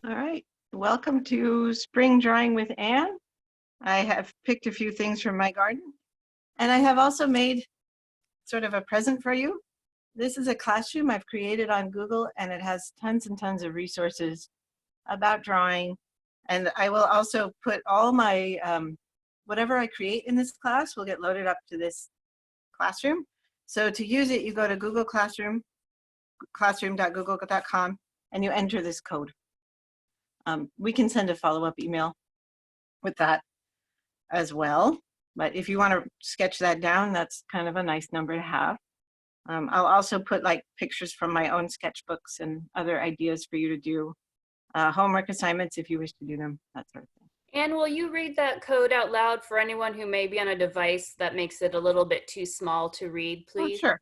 All right, welcome to Spring Drawing with Ann. I have picked a few things from my garden, and I have also made sort of a present for you. This is a classroom I've created on Google, and it has tons and tons of resources about drawing. And I will also put all my, whatever I create in this class will get loaded up to this classroom. So to use it, you go to Google Classroom, classroom.google.com, and you enter this code. We can send a follow-up email with that as well. But if you want to sketch that down, that's kind of a nice number to have. I'll also put like pictures from my own sketchbooks and other ideas for you to do. Homework assignments if you wish to do them, that sort of thing. And will you read that code out loud for anyone who may be on a device that makes it a little bit too small to read, Oh, please? sure.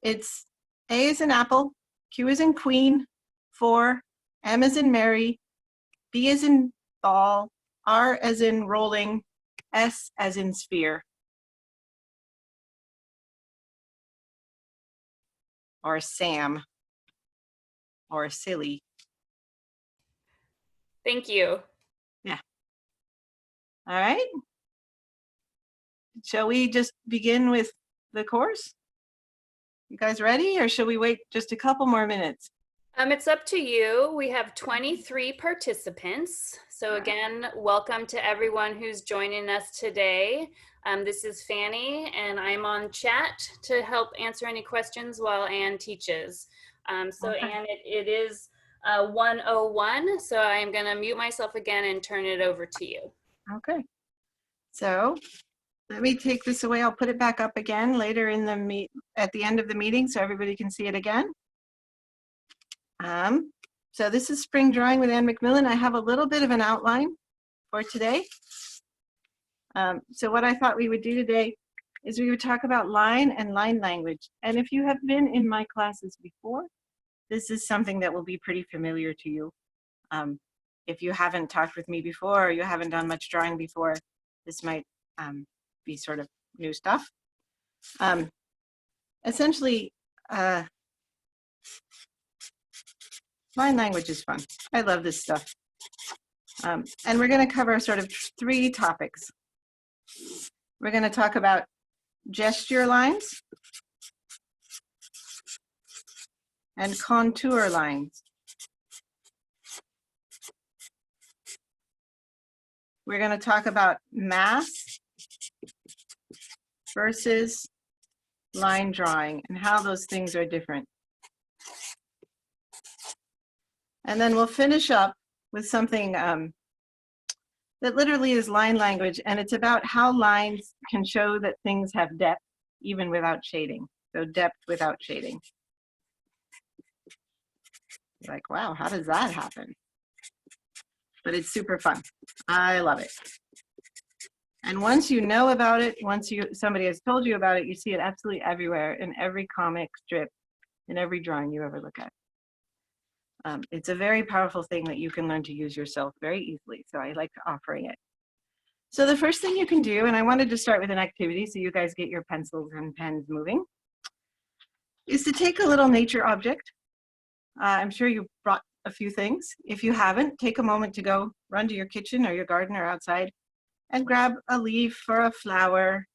It's A as in apple, Q as in queen, 4, M as in Mary, B as in ball, R as in rolling, S as in sphere. Or Sam, or silly. Thank you. Yeah. All right. Shall we just begin with the course? You guys ready, or shall we wait just a couple more minutes? It's up to you. We have 23 participants. So again, welcome to everyone who's joining us today. This is Fanny, and I'm on chat to help answer any questions while Ann teaches. Okay. Ann, it is 1:01, so I am going to mute myself again and turn it over to you. Okay. So let me take this away. I'll put it back up again later in the at the end of the meeting so everybody can see it again. So this is Spring Drawing with Ann McMillan. I have a little bit of an outline for today. So what I thought we would do today is we would talk about line and line language. And if you have been in my classes before, this is something that will be pretty familiar to you. If you haven't talked with me before or you haven't done much drawing before, this might be sort of new stuff. Essentially, line language is fun. I love this stuff. And we're going to cover sort of 3 topics. We're going to talk about gesture lines and contour lines. We're going to talk about mass versus line drawing and how those things are different. And then we'll finish up with something that literally is line language, and it's about how lines can show that things have depth even without shading. So depth without shading. You're like, wow, how does that happen? But it's super fun. I love it. And once you know about it, once somebody has told you about it, you see it absolutely everywhere, in every comic strip, in every drawing you ever look at. It's a very powerful thing that you can learn to use yourself very easily, so I like offering it. So the first thing you can do, and I wanted to start with an activity so you guys get your pencils and pens moving, is to take a little nature object. I'm sure you brought a few things. If you haven't, take a moment to go run to your kitchen or your garden or outside and grab a leaf or a flower.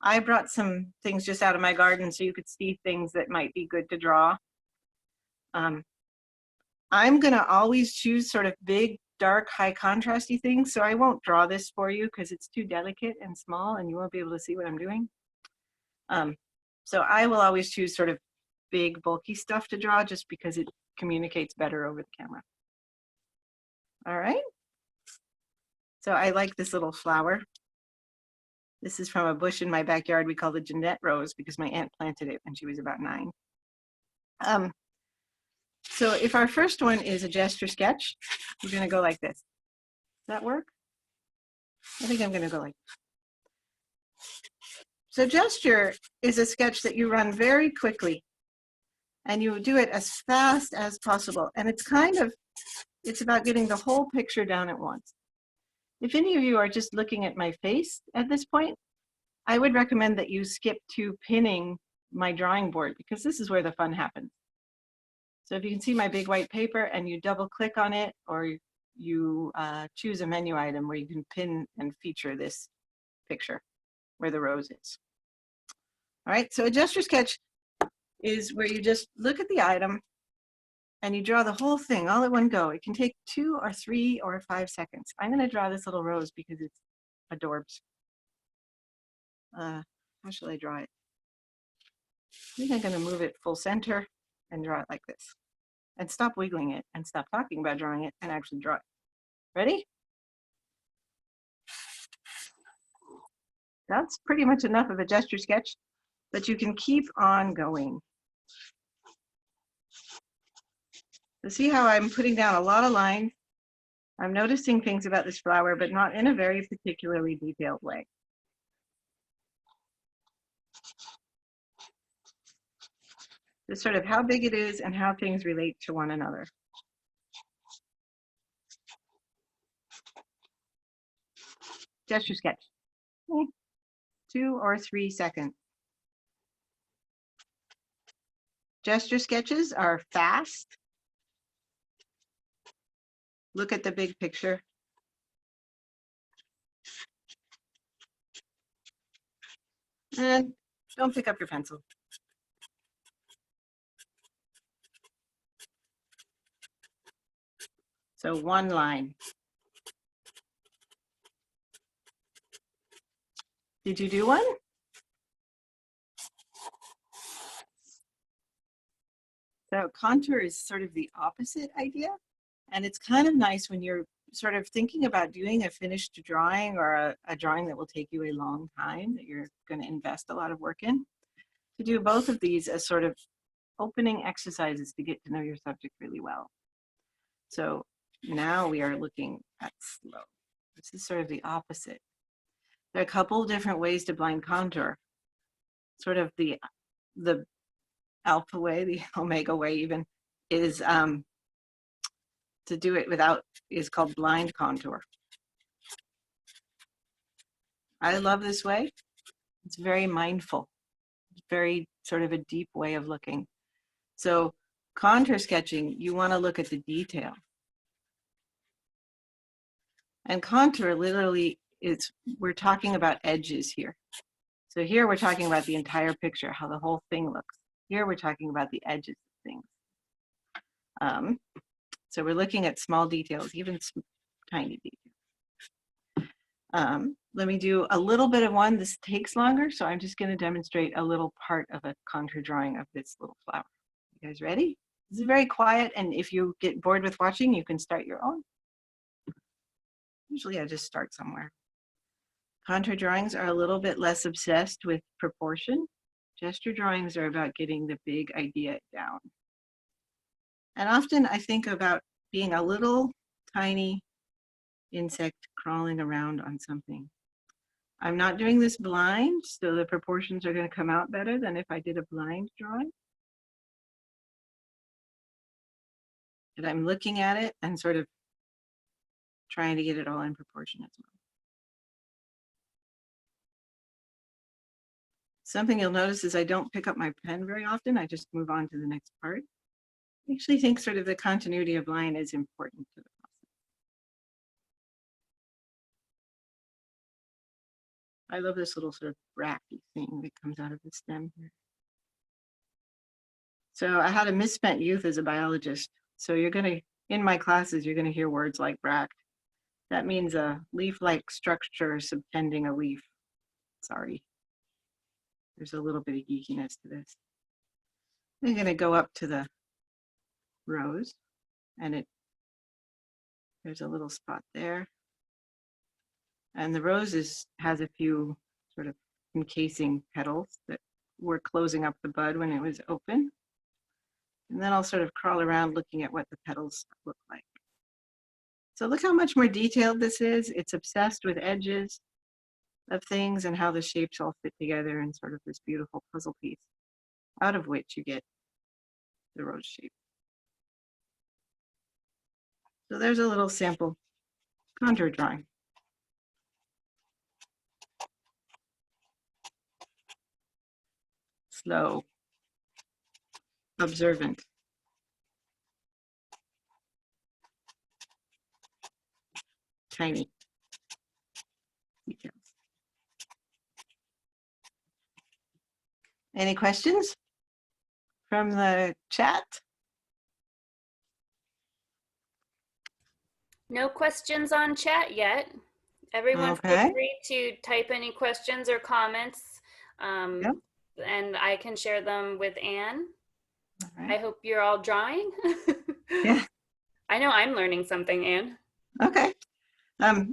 I brought some things just out of my garden so you could see things that might be good to draw. I'm gonna always choose sort of big, dark, high contrasty things, so I won't draw this for you because it's too delicate and small and you won't be able to see what I'm doing. So I will always choose sort of big, bulky stuff to draw just because it communicates better over the camera. All right. So I like this little flower. This is from a bush in my backyard we call the Jeanette Rose because my aunt planted it when she was about 9. So if our first one is a gesture sketch, we're going to go like this. Does that work? I think I'm going to go like this. So gesture is a sketch that you run very quickly and you do it as fast as possible. And it's about getting the whole picture down at once. If any of you are just looking at my face at this point, I would recommend that you skip to pinning my drawing board because this is where the fun happens. So if you can see my big white paper and you double click on it, or you choose a menu item where you can pin and feature this picture where the rose is. All right, so a gesture sketch is where you just look at the item and you draw the whole thing all at one go. It can take 2 or 3 or 5 seconds. I'm going to draw this little rose because it's adorbs. How shall I draw it? I think I'm going to move it full center and draw it like this. And stop wiggling it and stop talking about drawing it and actually draw it. Ready? That's pretty much enough of a gesture sketch, but you can keep on going. So see how I'm putting down a lot of lines? I'm noticing things about this flower, but not in a very particularly detailed way. Just sort of how big it is and how things relate to one another. Gesture sketch. 2 or 3 seconds. Gesture sketches are fast. Look at the big picture. And don't pick up your pencil. So one line. Did you do one? So contour is sort of the opposite idea. And it's kind of nice when you're sort of thinking about doing a finished drawing or a drawing that will take you a long time, that you're going to invest a lot of work in, to do both of these as sort of opening exercises to get to know your subject really well. So now we are looking at slow. This is sort of the opposite. There are a couple of different ways to blind contour. Sort of the alpha way, the omega way even, is to do it without, is called blind contour. I love this way. It's very mindful, very sort of a deep way of looking. So contour sketching, you want to look at the detail. And contour literally is, we're talking about edges here. So here we're talking about the entire picture, how the whole thing looks. Here we're talking about the edges of things. So we're looking at small details, even tiny details. Let me do a little bit of one. This takes longer, so I'm just going to demonstrate a little part of a contour drawing of this little flower. You guys ready? This is very quiet, and if you get bored with watching, you can start your own. Usually I just start somewhere. Contour drawings are a little bit less obsessed with proportion. Gesture drawings are about getting the big idea down. And often I think about being a little tiny insect crawling around on something. I'm not doing this blind, so the proportions are going to come out better than if I did a blind drawing. But I'm looking at it and sort of trying to get it all in proportion as well. Something you'll notice is I don't pick up my pen very often. I just move on to the next part. I actually think sort of the continuity of line is important to the process. I love this little sort of bracky thing that comes out of the stem here. So I had a misspent youth as a biologist. So you're going to, in my classes, you're going to hear words like bract. That means a leaf-like structure subtending a leaf. Sorry. There's a little bit of geekiness to this. I'm going to go up to the rose, and there's a little spot there. And the rose has a few sort of encasing petals that were closing up the bud when it was open. And then I'll sort of crawl around looking at what the petals look like. So look how much more detailed this is. It's obsessed with edges of things and how the shapes all fit together in sort of this beautiful puzzle piece, out of which you get the rose shape. So there's a little sample contour drawing. Slow, observant. tiny details. Any questions from the chat? No questions on chat yet. Everyone feel Okay. free to type any questions or comments, Yep. and I can share them with Anne. All I right. hope you're all drawing. Yeah. I know I'm learning something, Anne. Okay. Oh,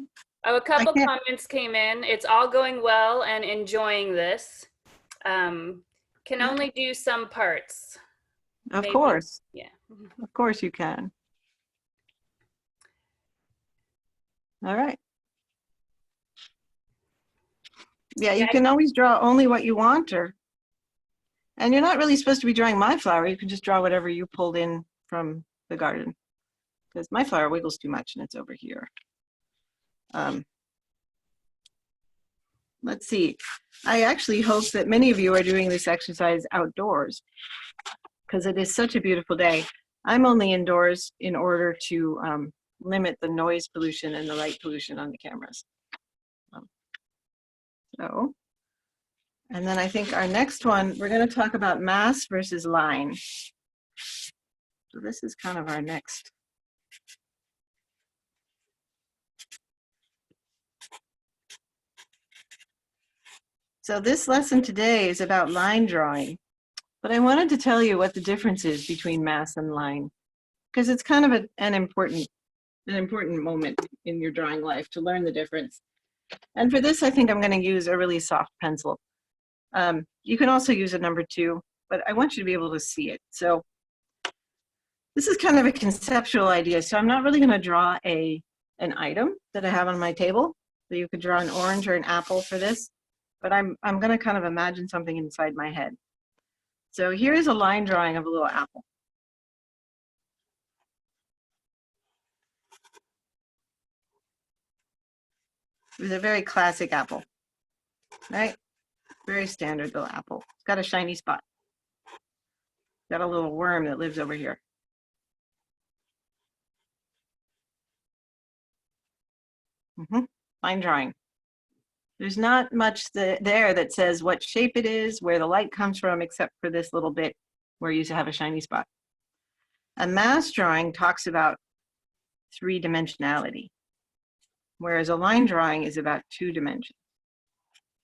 a I couple can't. comments came in. It's all going well and enjoying this. Can Yeah. only do some parts. Of Maybe, course. yeah. Of course you can. All right. Yeah, you Yeah, can always draw only what you want, and you're not really supposed to be drawing my flower. You can just draw whatever you pulled in from the garden, because my flower wiggles too much and it's over here. Let's see. I actually hope that many of you are doing this exercise outdoors, because it is such a beautiful day. I'm only indoors in order to limit the noise pollution and the light pollution on the cameras. And then I think our next one, we're going to talk about mass versus line. So this is kind of our next. So this lesson today is about line drawing, but I wanted to tell you what the difference is between mass and line, because it's kind of an important moment in your drawing life to learn the difference. And for this, I think I'm going to use a really soft pencil. You can also use a number 2, but I want you to be able to see it. So this is kind of a conceptual idea. So I'm not really going to draw an item that I have on my table. So you could draw an orange or an apple for this, but I'm going to kind of imagine something inside my head. So here's a line drawing of a little apple. It was a very classic apple, right? Very standard little apple. It's got a shiny spot. Got a little worm that lives over here. Line drawing. There's not much there that says what shape it is, where the light comes from, except for this little bit where you have a shiny spot. A mass drawing talks about 3-dimensionality, whereas a line drawing is about 2 dimensions.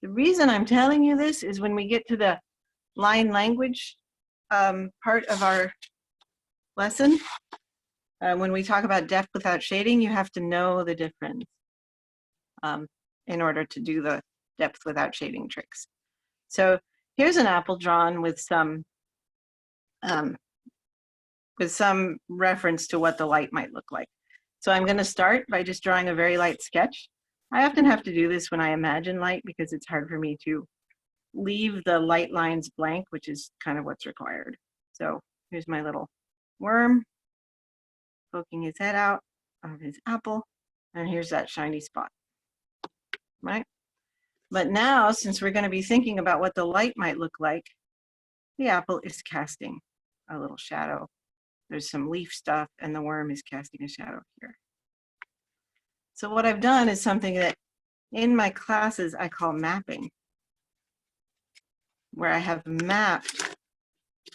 The reason I'm telling you this is when we get to the line language part of our lesson, when we talk about depth without shading, you have to know the difference in order to do the depth without shading tricks. So here's an apple drawn with some reference to what the light might look like. So I'm going to start by just drawing a very light sketch. I often have to do this when I imagine light because it's hard for me to leave the light lines blank, which is kind of what's required. So here's my little worm poking his head out of his apple, and here's that shiny spot, right? But now, since we're going to be thinking about what the light might look like, the apple is casting a little shadow. There's some leaf stuff, and the worm is casting a shadow here. So what I've done is something that in my classes I call mapping, where I have mapped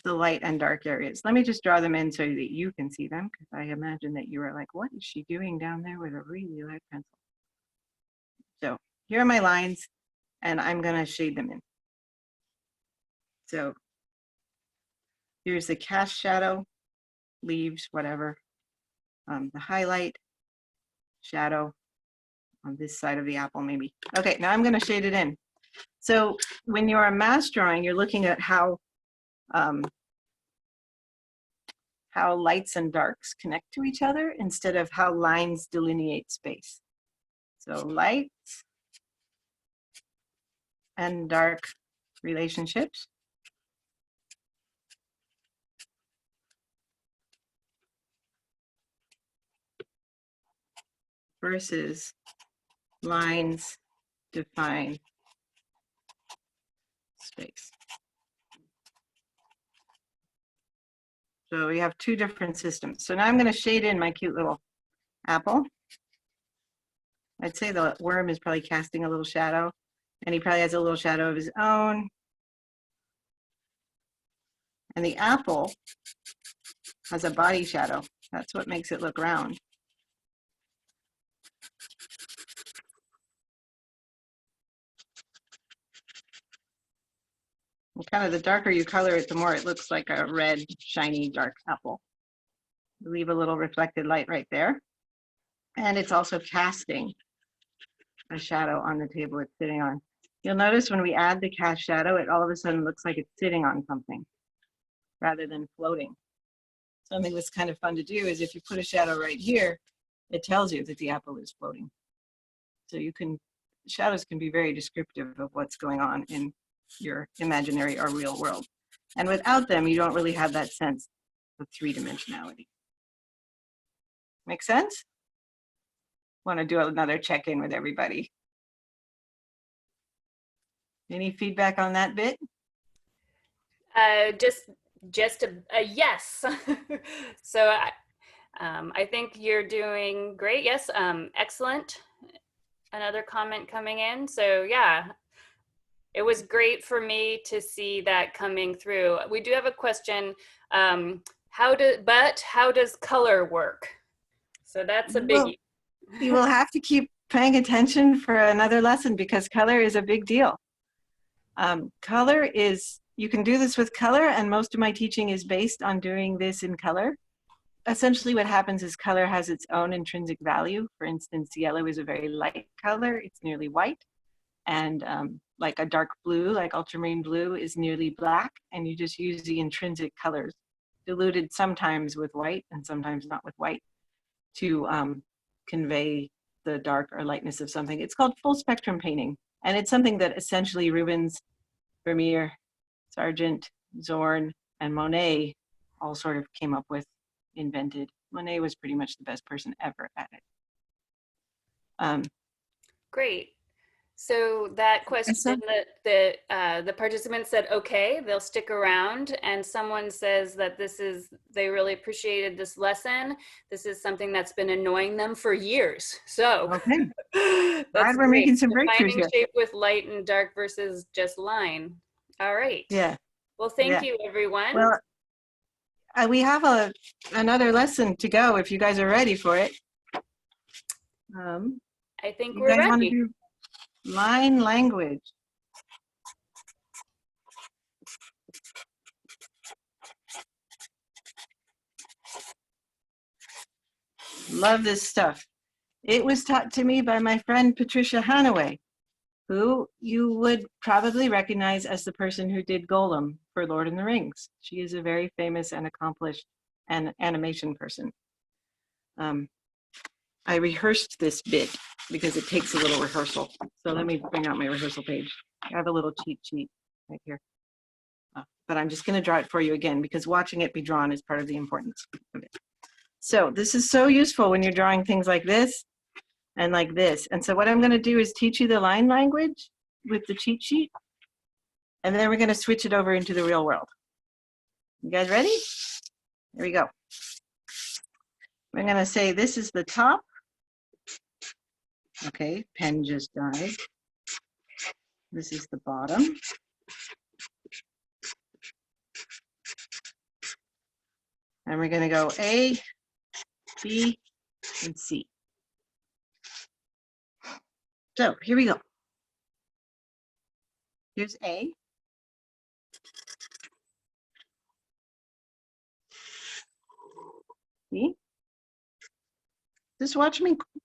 the light and dark areas. Let me just draw them in so that you can see them, because I imagine that you are like, what is she doing down there with a really light pencil? So here are my lines, and I'm going to shade them in. So here's the cast shadow, leaves, whatever. The highlight, shadow on this side of the apple maybe. Okay, now I'm going to shade it in. So when you're a mass drawing, you're looking at how lights and darks connect to each other instead of how lines delineate space. So lights and dark relationships. Versus lines define space. So we have 2 different systems. So now I'm going to shade in my cute little apple. I'd say the worm is probably casting a little shadow, and he probably has a little shadow of his own. And the apple has a body shadow. That's what makes it look round. And kind of the darker you color it, the more it looks like a red, shiny, dark apple. Leave a little reflected light right there. And it's also casting a shadow on the table it's sitting on. You'll notice when we add the cast shadow, it all of a sudden looks like it's sitting on something rather than floating. Something that's kind of fun to do is if you put a shadow right here, it tells you that the apple is floating. So you can, shadows can be very descriptive of what's going on in your imaginary or real world. And without them, you don't really have that sense of three-dimensionality. Make sense? Want to do another check-in with everybody. Any feedback on that bit? Just a yes. So I think you're doing great. Yes, excellent. Another comment coming in. So yeah, it was great for me to see that coming through. We do have a question. How does color work? So that's a biggie. You will have to keep paying attention for another lesson because color is a big deal. Color is, you can do this with color, and most of my teaching is based on doing this in color. Essentially what happens is color has its own intrinsic value. For instance, yellow is a very light color, it's nearly white. And like a dark blue, like ultramarine blue, is nearly black, and you just use the intrinsic colors, diluted sometimes with white and sometimes not with white, to convey the dark or lightness of something. It's called full spectrum painting, and it's something that essentially Rubens, Vermeer, Sargent, Zorn, and Monet all sort of came up with, invented. Monet was pretty much the best person ever at it. Great. So that question that the participant said, okay, they'll stick around, and someone says that they really appreciated this lesson. This is something that's been annoying them for years. So okay. That's Glad we're making some breakthroughs defining here. shape with light and dark versus just line. All right. Yeah. Well, thank you, everyone. Well, we have another lesson to go if you guys are ready for it. I think you we're guys ready. Want to do line language. Love this stuff. It was taught to me by my friend Patricia Hanaway, who you would probably recognize as the person who did Golem for Lord of the Rings. She is a very famous and accomplished animation person. I rehearsed this bit because it takes a little rehearsal. So let me bring out my rehearsal page. I have a little cheat sheet right here. But I'm just going to draw it for you again because watching it be drawn is part of the importance of it. So this is so useful when you're drawing things like this and like this. And so what I'm going to do is teach you the line language with the cheat sheet. And then we're going to switch it over into the real world. You guys ready? Here we go. We're going to say this is the top. Okay, pen just died. This is the bottom. And we're going to go A, B, and C. So here we go. Here's A. See? Just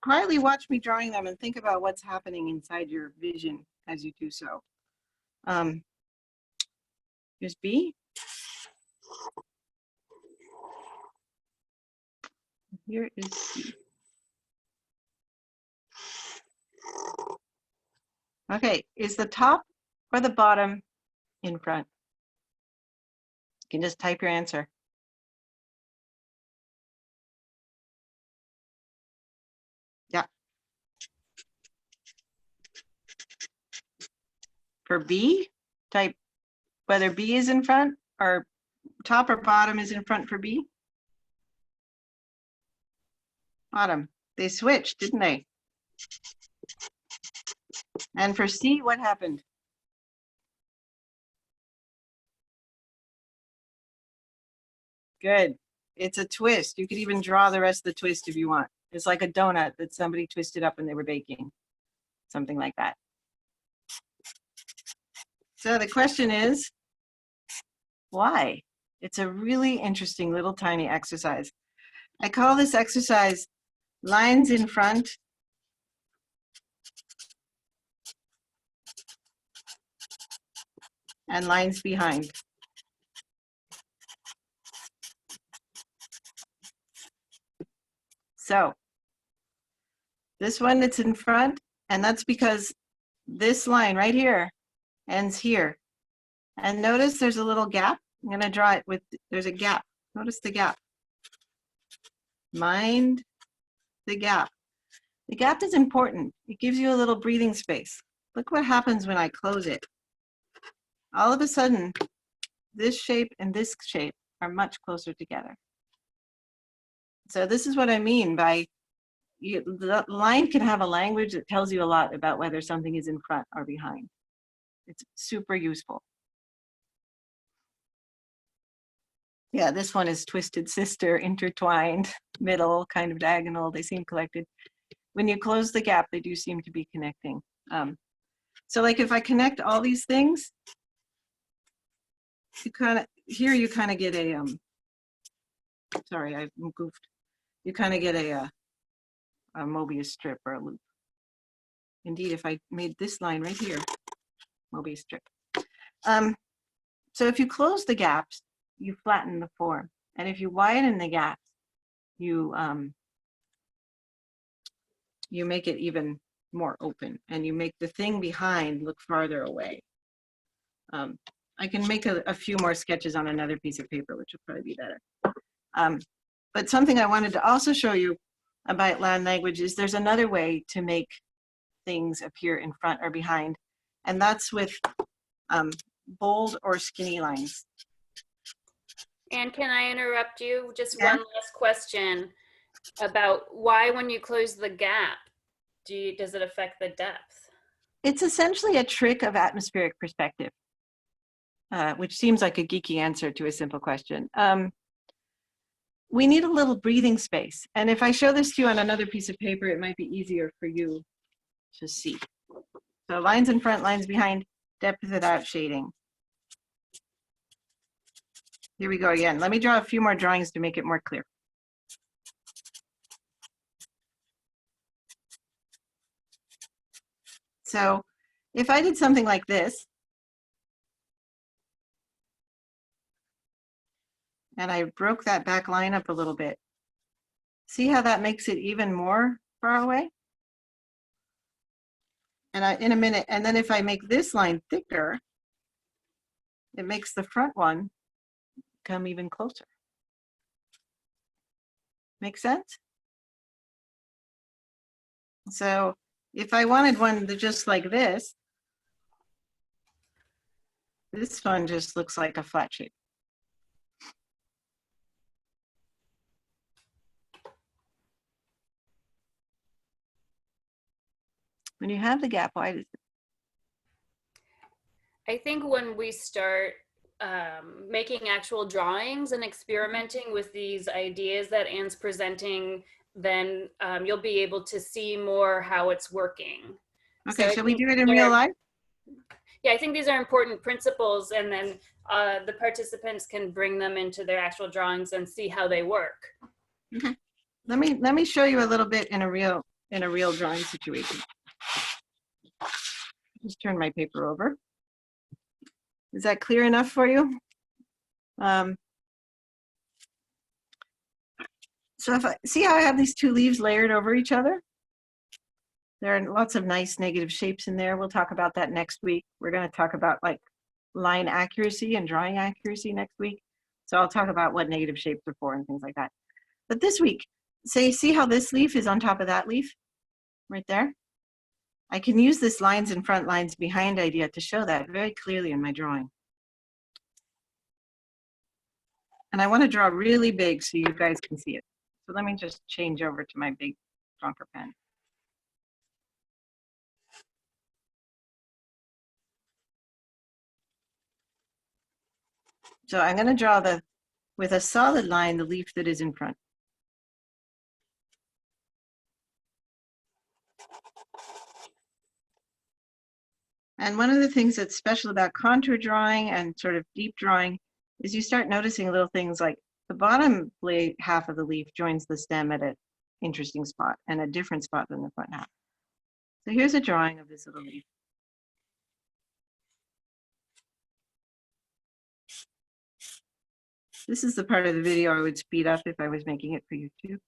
quietly watch me drawing them and think about what's happening inside your vision as you do so. Here's B. Here is C. Okay, is the top or the bottom in front? You can just type your answer. Yeah. For B, type whether B is in front or top or bottom is in front for B. Bottom. They switched, didn't they? And for C, what happened? Good. It's a twist. You could even draw the rest of the twist if you want. It's like a donut that somebody twisted up when they were baking. Something like that. So the question is, why? It's a really interesting little tiny exercise. I call this exercise lines in front and lines behind. So this one that's in front, and that's because this line right here ends here. And notice there's a little gap. I'm going to draw it with, there's a gap. Notice the gap. Mind the gap. The gap is important. It gives you a little breathing space. Look what happens when I close it. All of a sudden, this shape and this shape are much closer together. So this is what I mean by, the line can have a language that tells you a lot about whether something is in front or behind. It's super useful. Yeah, this one is twisted sister, intertwined, middle, kind of diagonal. They seem collected. When you close the gap, they do seem to be connecting. So like if I connect all these things, you kind of get a, sorry, I goofed. You kind of get a Mobius strip or a loop. Indeed, if I made this line right here, Mobius strip. So if you close the gaps, you flatten the form. And if you widen the gaps, you make it even more open, and you make the thing behind look farther away. I can make a few more sketches on another piece of paper, which will probably be better. But something I wanted to also show you about land language is there's another way to make things appear in front or behind, and that's with bold or skinny lines. And can I interrupt you? Just Yeah. one last question about why when you close the gap, does it affect the depth? It's essentially a trick of atmospheric perspective, which seems like a geeky answer to a simple question. We need a little breathing space. And if I show this to you on another piece of paper, it might be easier for you to see. So lines in front, lines behind, depth without shading. Here we go again. Let me draw a few more drawings to make it more clear. So if I did something like this, and I broke that back line up a little bit, see how that makes it even more far away? And in a minute, and then if I make this line thicker, it makes the front one come even closer. Make sense? So if I wanted one that just like this one just looks like a flat shape. When you have the gap, why does it? I think when we start making actual drawings and experimenting with these ideas that Anne's presenting, then you'll be able to see more how it's working. Okay, So shall we do it in real life? Yeah, I think these are important principles, and then the participants can bring them into their actual drawings and see how they work. Okay. Let me show you a little bit in a real drawing situation. Just turn my paper over. Is that clear enough for you? So if I see how I have these two leaves layered over each other, there are lots of nice negative shapes in there. We'll talk about that next week. We're going to talk about like line accuracy and drawing accuracy next week. So I'll talk about what negative shapes are for and things like that. But this week, see how this leaf is on top of that leaf right there? I can use this lines in front, lines behind idea to show that very clearly in my drawing. And I want to draw really big so you guys can see it. So let me just change over to my big Jonker pen. So I'm going to draw with a solid line, the leaf that is in front. And one of the things that's special about contour drawing and sort of deep drawing is you start noticing little things like the bottom half of the leaf joins the stem at an interesting spot and a different spot than the front half. So here's a drawing of this little leaf. This is the part of the video I would speed up if I was making it for YouTube.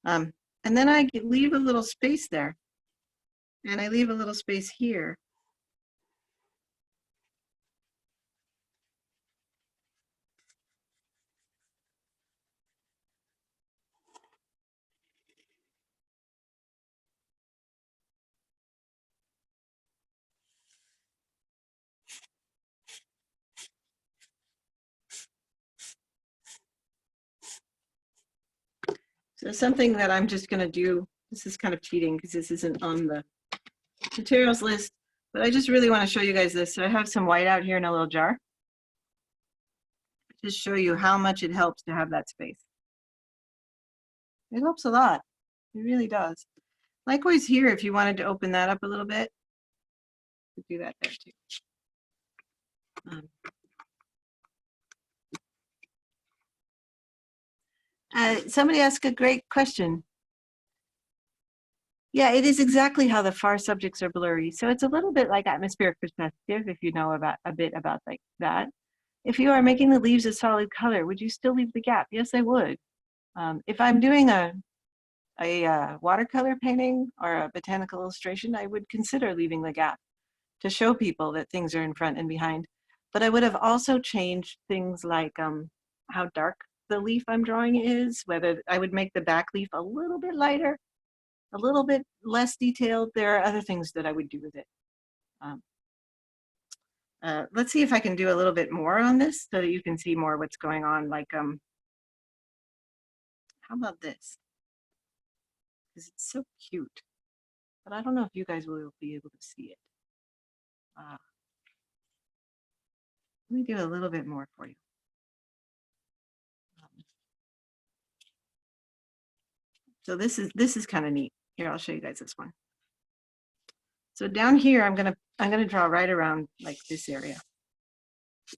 And then I leave a little space there. And I leave a little space here. So something that I'm just going to do, this is kind of cheating because this isn't on the materials list, but I just really want to show you guys this. So I have some white out here in a little jar. Just show you how much it helps to have that space. It helps a lot. It really does. Likewise here, if you wanted to open that up a little bit, you could do that there too. Somebody asked a great question. Yeah, it is exactly how the far subjects are blurry. So it's a little bit like atmospheric perspective, if you know about a bit about like that. If you are making the leaves a solid color, would you still leave the gap? Yes, I would. If I'm doing a watercolor painting or a botanical illustration, I would consider leaving the gap to show people that things are in front and behind. But I would have also changed things like how dark the leaf I'm drawing is, whether I would make the back leaf a little bit lighter, a little bit less detailed. There are other things that I would do with it. Let's see if I can do a little bit more on this so that you can see more what's going on. Like, how about this? Because it's so cute, but I don't know if you guys will be able to see it. Let me do a little bit more for you. So this is kind of neat. Here, I'll show you guys this one. So down here, I'm gonna draw right around like this area. So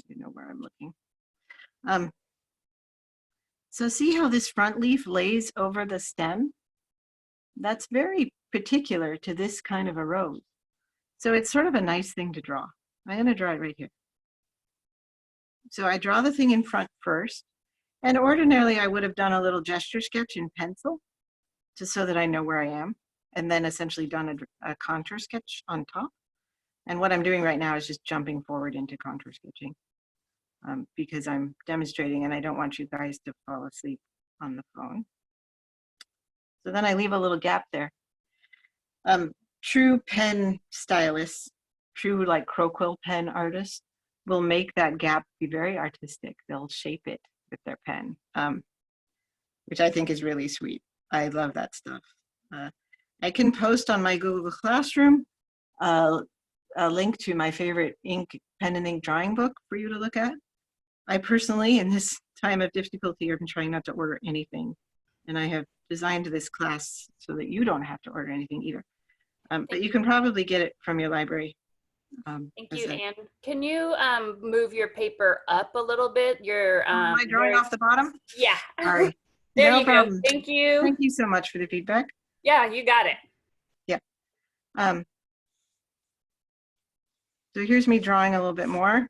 you know where I'm looking. So see how this front leaf lays over the stem? That's very particular to this kind of a rose. So it's sort of a nice thing to draw. I'm gonna draw it right here. So I draw the thing in front first, and ordinarily I would have done a little gesture sketch in pencil, just so that I know where I am, and then essentially done a contour sketch on top. And what I'm doing right now is just jumping forward into contour sketching because I'm demonstrating and I don't want you guys to fall asleep on the phone. So then I leave a little gap there. True pen stylists, true like crow-quill pen artists will make that gap be very artistic. They'll shape it with their pen, which I think is really sweet. I love that stuff. I can post on my Google Classroom a link to my favorite pen and ink drawing book for you to look at. I personally, in this time of difficulty, have been trying not to order anything. And I have designed this class so that you don't have to order anything either. But you can probably get it from your library. Thank you, Ann. Can you move your paper up a little bit? Am I drawing off the bottom? Yeah. Sorry. There no you problem. go. Thank you. Thank you so much for the feedback. Yeah, you got it. Yeah. So here's me drawing a little bit more.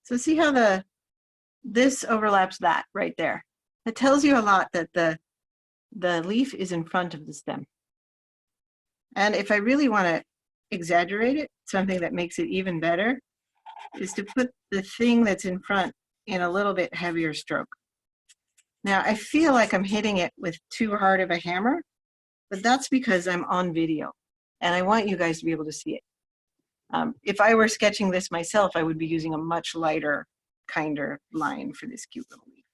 So see how this overlaps that right there. It tells you a lot that the leaf is in front of the stem. And if I really want to exaggerate it, something that makes it even better is to put the thing that's in front in a little bit heavier stroke. Now I feel like I'm hitting it with too hard of a hammer, but that's because I'm on video and I want you guys to be able to see it. If I were sketching this myself, I would be using a much lighter, kinder line for this cute little leaf.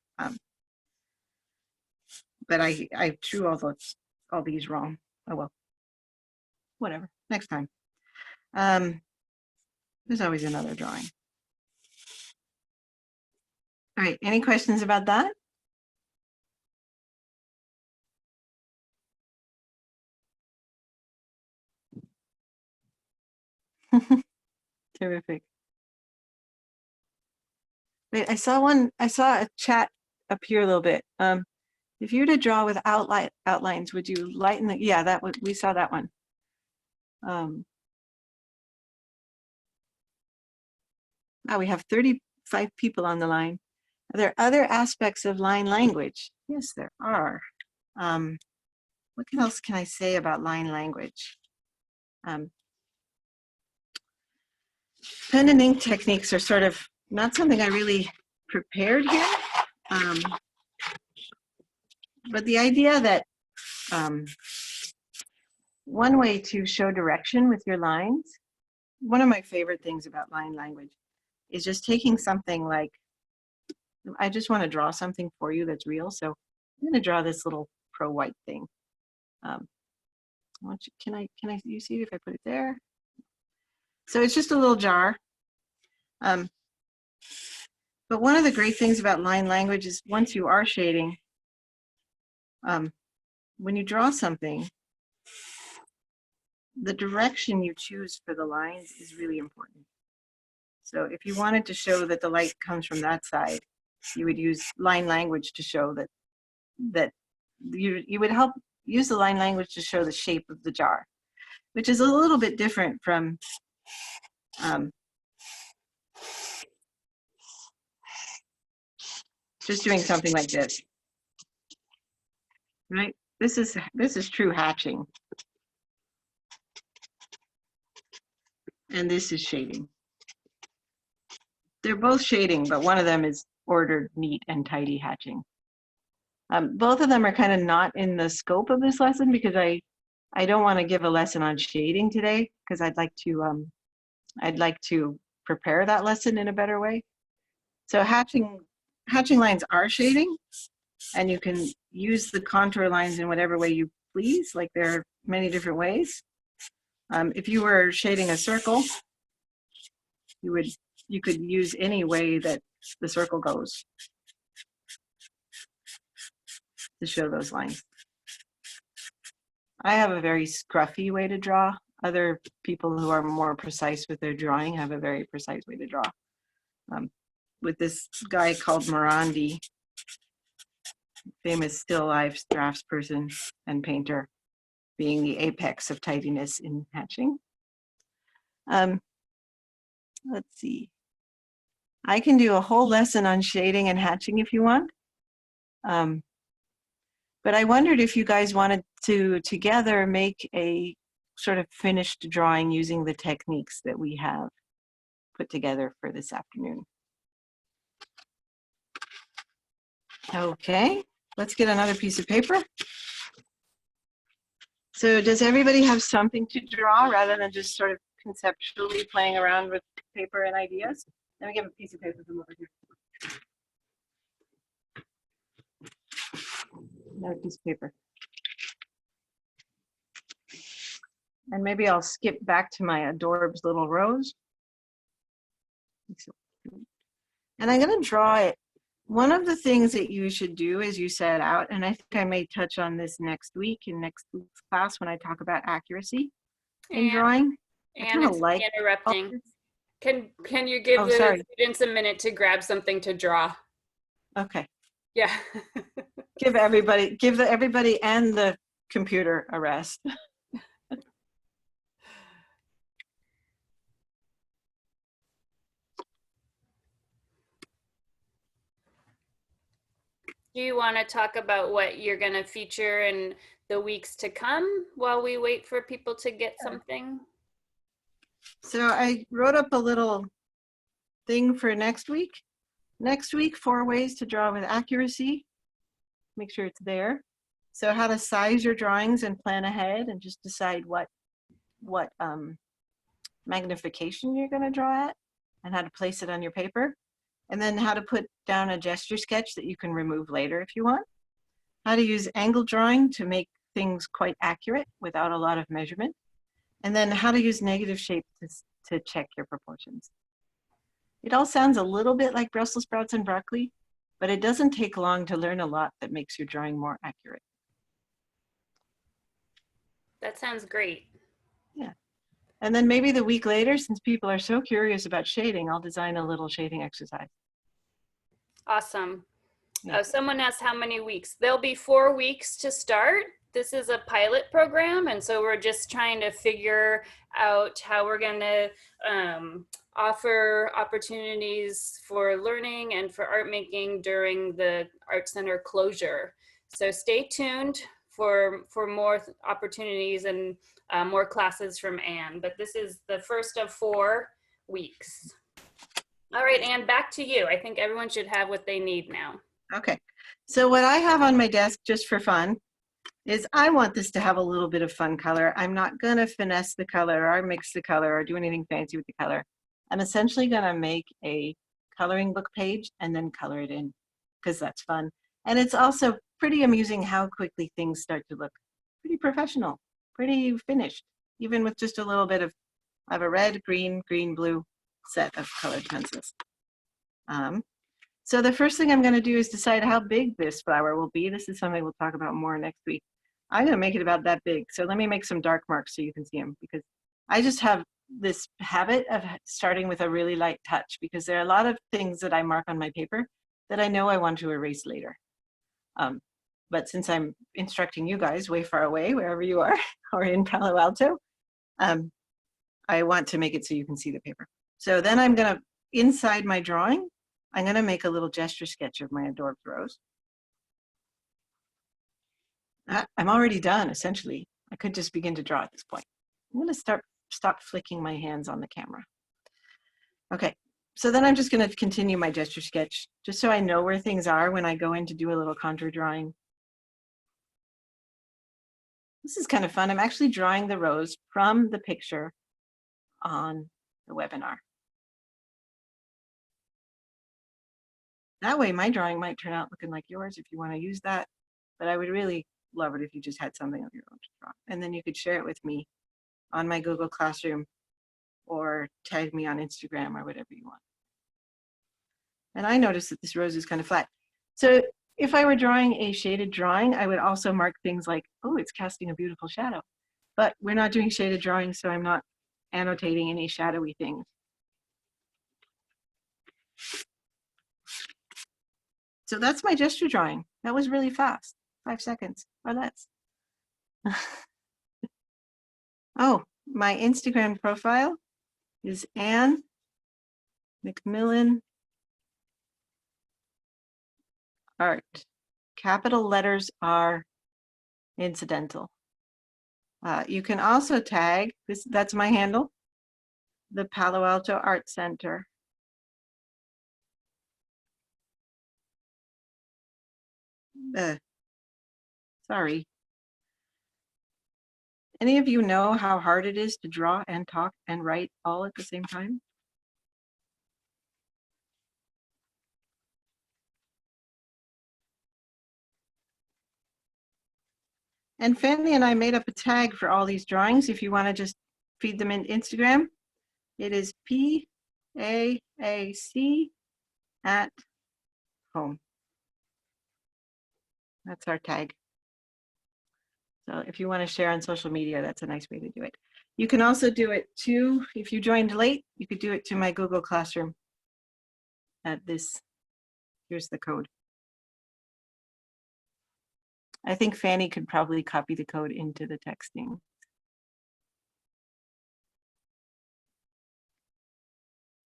But I drew all these wrong. Oh well, whatever, next time. There's always another drawing. All right, any questions about that? Terrific. Wait, I saw a chat appear a little bit. If you were to draw with outlines, would you lighten the, yeah, that would, we saw that one. Now we have 35 people on the line. Are there other aspects of line language? Yes, there are. What else can I say about line language? Pen and ink techniques are sort of not something I really prepared here. But the idea that one way to show direction with your lines, one of my favorite things about line language is just taking something like, I just want to draw something for you that's real. So I'm going to draw this little pro white thing. Can you see it if I put it there? So it's just a little jar. But one of the great things about line language is once you are shading, when you draw something, the direction you choose for the lines is really important. So if you wanted to show that the light comes from that side, you would use line language to show that you would help use the line language to show the shape of the jar, which is a little bit different from just doing something like this, right? This is true hatching. And this is shading. They're both shading, but one of them is ordered, neat, and tidy hatching. Both of them are kind of not in the scope of this lesson because I don't want to give a lesson on shading today because I'd like to prepare that lesson in a better way. So hatching lines are shading, and you can use the contour lines in whatever way you please. Like there are many different ways. If you were shading a circle, you could use any way that the circle goes to show those lines. I have a very scruffy way to draw. Other people who are more precise with their drawing have a very precise way to draw. With this guy called Morandi, famous still life draftsperson and painter, being the apex of tidiness in hatching. Let's see. I can do a whole lesson on shading and hatching if you want. But I wondered if you guys wanted to together make a sort of finished drawing using the techniques that we have put together for this afternoon. Okay, let's get another piece of paper. So does everybody have something to draw rather than just sort of conceptually playing around with paper and ideas? Let me give a piece of paper from over here. Another piece of paper. And maybe I'll skip back to my adorbs little rose. And I'm going to draw it. One of the things that you should do is you set out, and I think I may touch on this next week in next week's class when I talk about accuracy in drawing. And it's like interrupting. Can you give the students a minute to grab something to draw? Okay. Yeah. give everybody and the computer a rest. Do you want to talk about what you're going to feature in the weeks to come while we wait for people to get something? So I wrote up a little thing for next week. Next week, 4 ways to draw with accuracy. Make sure it's there. So how to size your drawings and plan ahead and just decide what magnification you're going to draw at and how to place it on your paper. And then how to put down a gesture sketch that you can remove later if you want. How to use angle drawing to make things quite accurate without a lot of measurement. And then how to use negative shape to check your proportions. It all sounds a little bit like Brussels sprouts and broccoli, but it doesn't take long to learn a lot that makes your drawing more accurate. That sounds great. Yeah. And then maybe the week later, since people are so curious about shading, I'll design a little shading exercise. Awesome. Yeah. Someone asked how many weeks. There'll be 4 weeks to start. This is a pilot program, and so we're just trying to figure out how we're going to offer opportunities for learning and for art making during the Art Center closure. So stay tuned for more opportunities and more classes from Ann, but this is the first of 4 weeks. All right, Ann, back to you. I think everyone should have what they need now. Okay, so what I have on my desk just for fun is I want this to have a little bit of fun color. I'm not gonna finesse the color or mix the color or do anything fancy with the color. I'm essentially gonna make a coloring book page and then color it in because that's fun. And it's also pretty amusing how quickly things start to look pretty professional, pretty finished, even with just a little bit of, I have a red, green, blue set of colored pencils. So the first thing I'm going to do is decide how big this flower will be. This is something we'll talk about more next week. I'm going to make it about that big. So let me make some dark marks so you can see them, because I just have this habit of starting with a really light touch, because there are a lot of things that I mark on my paper that I know I want to erase later. But since I'm instructing you guys way far away, wherever you are, or in Palo Alto, I want to make it so you can see the paper. So then I'm going to, inside my drawing, I'm going to make a little gesture sketch of my adorbed rose. I'm already done, essentially. I could just begin to draw at this point. I'm going to stop flicking my hands on the camera. Okay, so then I'm just going to continue my gesture sketch, just so I know where things are when I go in to do a little contour drawing. This is kind of fun. I'm actually drawing the rose from the picture on the webinar. That way my drawing might turn out looking like yours if you want to use that, but I would really love it if you just had something of your own to draw. And then you could share it with me on my Google Classroom or tag me on Instagram or whatever you want. And I noticed that this rose is kind of flat. So if I were drawing a shaded drawing, I would also mark things like, oh, it's casting a beautiful shadow. But we're not doing shaded drawing, so I'm not annotating any shadowy things. So that's my gesture drawing. That was really fast, 5 seconds or less. Oh, my Instagram profile is Ann McMillan Art. Capital letters are incidental. You can also tag, that's my handle, the Palo Alto Art Center. Sorry. Any of you know how hard it is to draw and talk and write all at the same time? And Fanny and I made up a tag for all these drawings. If you want to just feed them in Instagram, it is PAAC at home. That's our tag. So if you want to share on social media, that's a nice way to do it. You can also do it too, if you joined late, you could do it to my Google Classroom at this. Here's the code. I think Fanny could probably copy the code into the texting.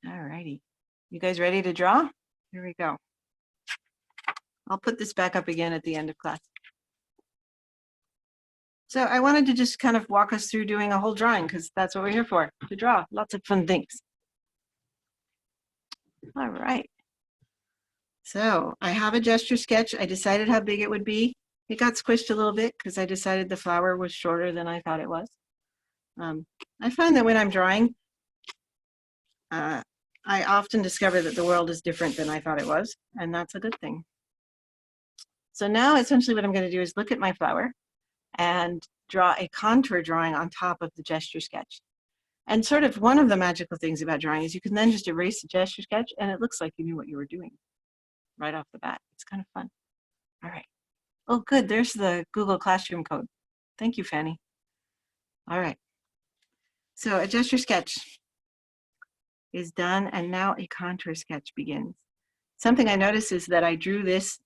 All righty. You guys ready to draw? Here we go. I'll put this back up again at the end of class. So I wanted to just kind of walk us through doing a whole drawing, because that's what we're here for, to draw lots of fun things. All right. So I have a gesture sketch. I decided how big it would be. It got squished a little bit because I decided the flower was shorter than I thought it was. I find that when I'm drawing, I often discover that the world is different than I thought it was, and that's a good thing. So now essentially what I'm going to do is look at my flower and draw a contour drawing on top of the gesture sketch. And sort of one of the magical things about drawing is you can then just erase the gesture sketch and it looks like you knew what you were doing right off the bat. It's kind of fun. All right. Oh, good. There's the Google Classroom code. Thank you, Fanny. All right. So a gesture sketch is done, and now a contour sketch begins. Something I noticed is that I drew this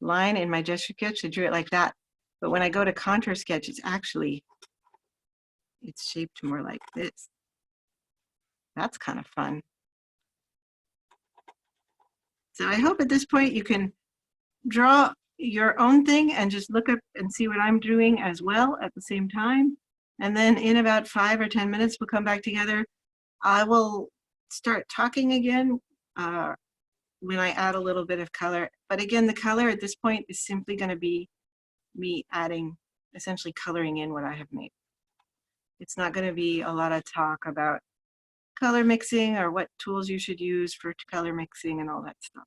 line in my gesture sketch. I drew it like that. But when I go to contour sketch, it's shaped more like this. That's kind of fun. So I hope at this point you can draw your own thing and just look up and see what I'm doing as well at the same time. And then in about 5 or 10 minutes, we'll come back together. I will start talking again when I add a little bit of color. But again, the color at this point is simply going to be me adding, essentially coloring in what I have made. It's not going to be a lot of talk about color mixing or what tools you should use for color mixing and all that stuff.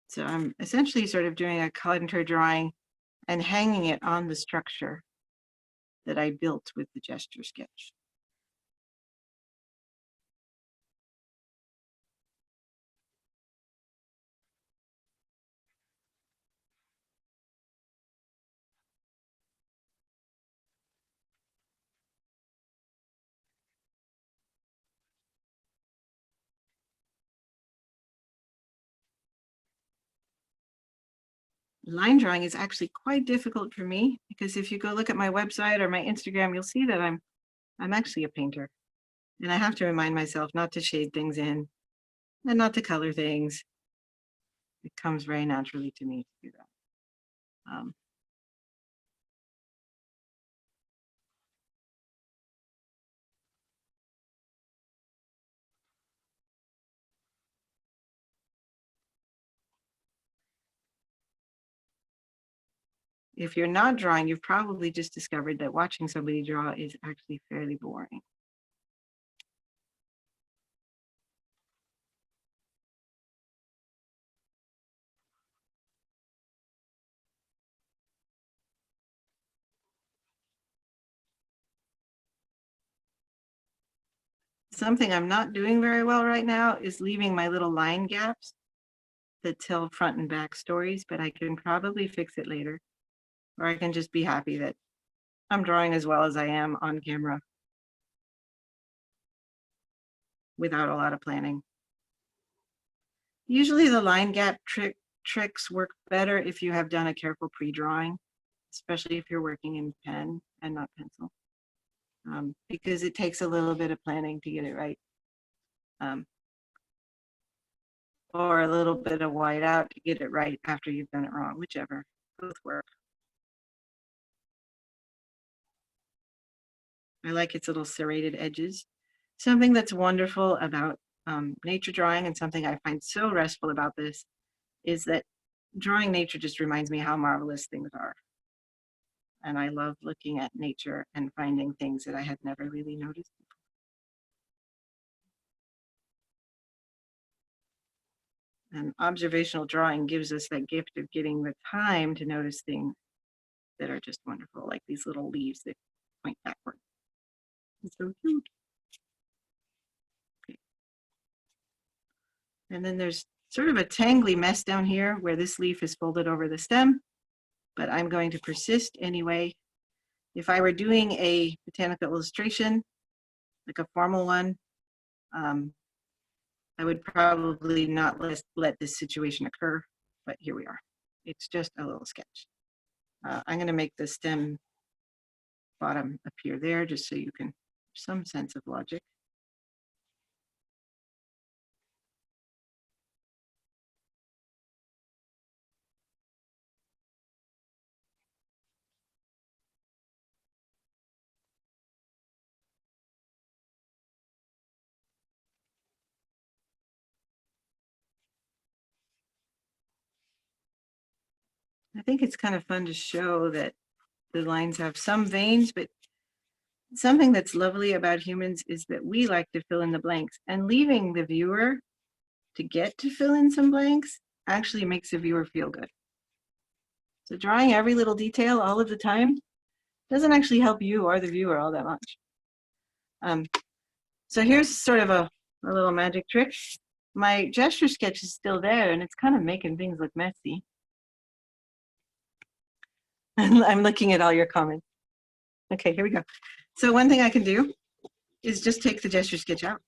So I'm essentially sort of doing a contour drawing and hanging it on the structure that I built with the gesture sketch. Line drawing is actually quite difficult for me because if you go look at my website or my Instagram, you'll see that I'm actually a painter. And I have to remind myself not to shade things in and not to color things. It comes very naturally to me to do that. If you're not drawing, you've probably just discovered that watching somebody draw is actually fairly boring. Something I'm not doing very well right now is leaving my little line gaps that tell front and back stories, but I can probably fix it later. Or I can just be happy that I'm drawing as well as I am on camera without a lot of planning. Usually the line gap tricks work better if you have done a careful pre-drawing, especially if you're working in pen and not pencil, because it takes a little bit of planning to get it right. Or a little bit of whiteout to get it right after you've done it wrong, whichever, both work. I like its little serrated edges. Something that's wonderful about nature drawing, and something I find so restful about this, is that drawing nature just reminds me how marvelous things are. And I love looking at nature and finding things that I had never really noticed before. And observational drawing gives us that gift of getting the time to notice things that are just wonderful, like these little leaves that point backward. It's so cute. Okay. And then there's sort of a tangly mess down here where this leaf is folded over the stem, but I'm going to persist anyway. If I were doing a botanical illustration, like a formal one, I would probably not let this situation occur, but here we are. It's just a little sketch. I'm going to make the stem bottom appear there just so you can have some sense of logic. I think it's kind of fun to show that the lines have some veins, but something that's lovely about humans is that we like to fill in the blanks, and leaving the viewer to get to fill in some blanks actually makes the viewer feel good. So drawing every little detail all of the time doesn't actually help you or the viewer all that much. So here's sort of a little magic trick. My gesture sketch is still there and it's kind of making things look messy. I'm looking at all your comments. Okay, here we go. So one thing I can do is just take the gesture sketch out,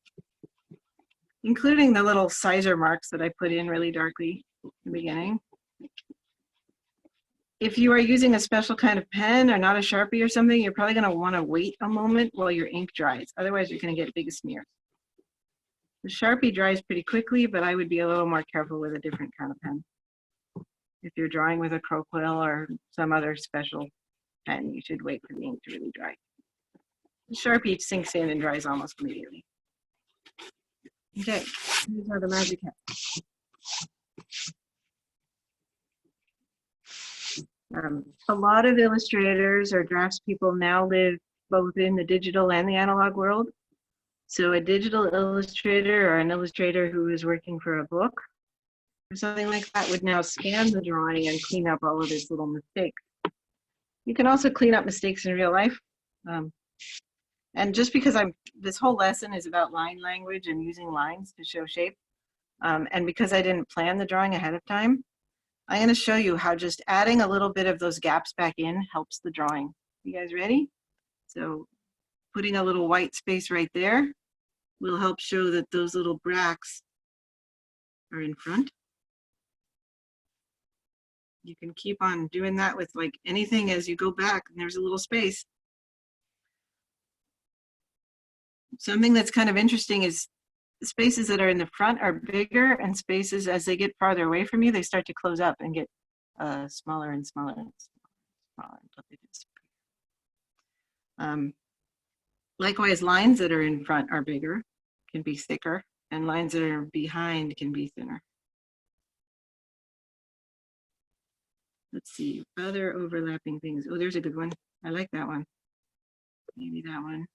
including the little sizer marks that I put in really darkly in the beginning. If you are using a special kind of pen or not a Sharpie or something, you're probably going to want to wait a moment while your ink dries. Otherwise, you're going to get big smears. The Sharpie dries pretty quickly, but I would be a little more careful with a different kind of pen. If you're drawing with a crow quill or some other special pen, you should wait for the ink to really dry. The Sharpie sinks in and dries almost immediately. Okay, here's how the magic happens. A lot of illustrators or draftspeople now live both in the digital and the analog world. So a digital illustrator or an illustrator who is working for a book or something like that would now scan the drawing and clean up all of its little mistakes. You can also clean up mistakes in real life. And just because this whole lesson is about line language and using lines to show shape, and because I didn't plan the drawing ahead of time, I'm going to show you how just adding a little bit of those gaps back in helps the drawing. You guys ready? So putting a little white space right there will help show that those little bracts are in front. You can keep on doing that with like anything as you go back and there's a little space. Something that's kind of interesting is spaces that are in the front are bigger, and spaces as they get farther away from you, they start to close up and get smaller and smaller and smaller until they disappear. Likewise, lines that are in front are bigger, can be thicker, and lines that are behind can be thinner. Let's see, other overlapping things. Oh, there's a good one. I like that one. Maybe that one.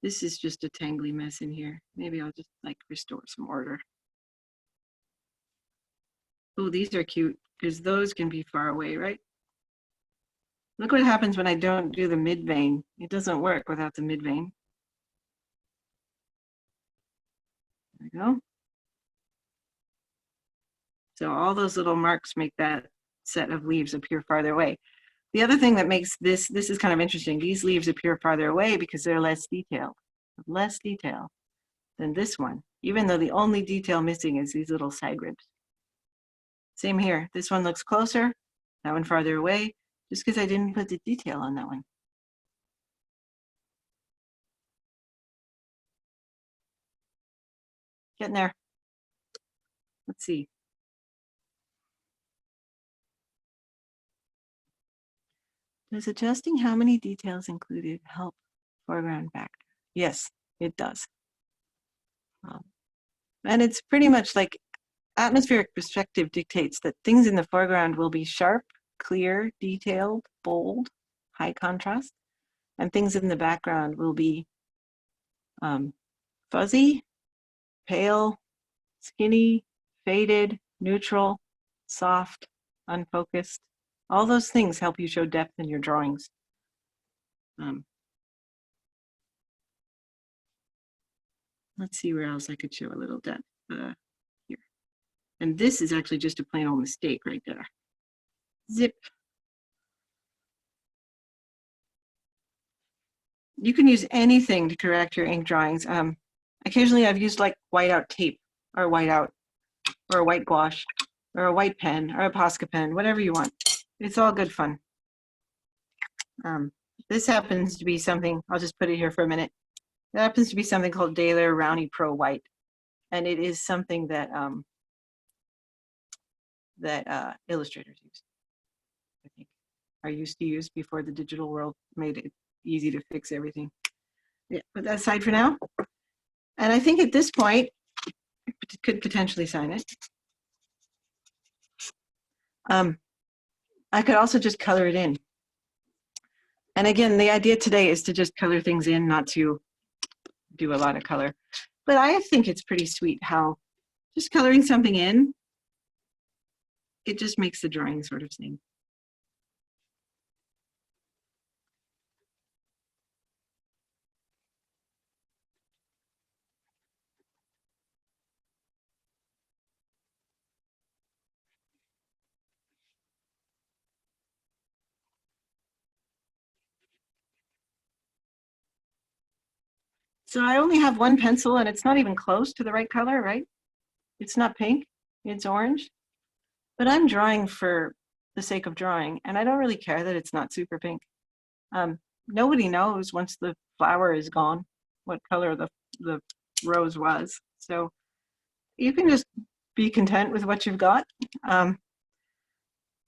This is just a tangly mess in here. Maybe I'll just like restore some order. Oh, these are cute because those can be far away, right? Look what happens when I don't do the mid vein. It doesn't work without the mid vein. There we go. So all those little marks make that set of leaves appear farther away. The other thing that makes this is kind of interesting. These leaves appear farther away because they're less detailed than this one, even though the only detail missing is these little side ribs. Same here. This one looks closer, that one farther away, just because I didn't put the detail on that one. Getting there. Let's see. Does adjusting how many details included help foreground background? Yes, it does. And it's pretty much like atmospheric perspective dictates that things in the foreground will be sharp, clear, detailed, bold, high contrast, and things in the background will be fuzzy, pale, skinny, faded, neutral, soft, unfocused. All those things help you show depth in your drawings. Let's see where else I could show a little depth here. And this is actually just a plain old mistake right there. Zip. You can use anything to correct your ink drawings. Occasionally I've used like whiteout tape or whiteout or a white gouache or a white pen or a Posca pen, whatever you want. It's all good fun. This happens to be something, I'll just put it here for a minute. It happens to be something called Daler Rowney Pro White. And it is something that illustrators use, I think, are used to use before the digital world made it easy to fix everything. Yeah, put that aside for now. And I think at this point, I could potentially sign it. I could also just color it in. And again, the idea today is to just color things in, not to do a lot of color. But I think it's pretty sweet how just coloring something in it just makes the drawing sort of sing. So I only have one pencil and it's not even close to the right color, right? It's not pink, it's orange. But I'm drawing for the sake of drawing, and I don't really care that it's not super pink. Nobody knows once the flower is gone what color the rose was. So you can just be content with what you've got. Again,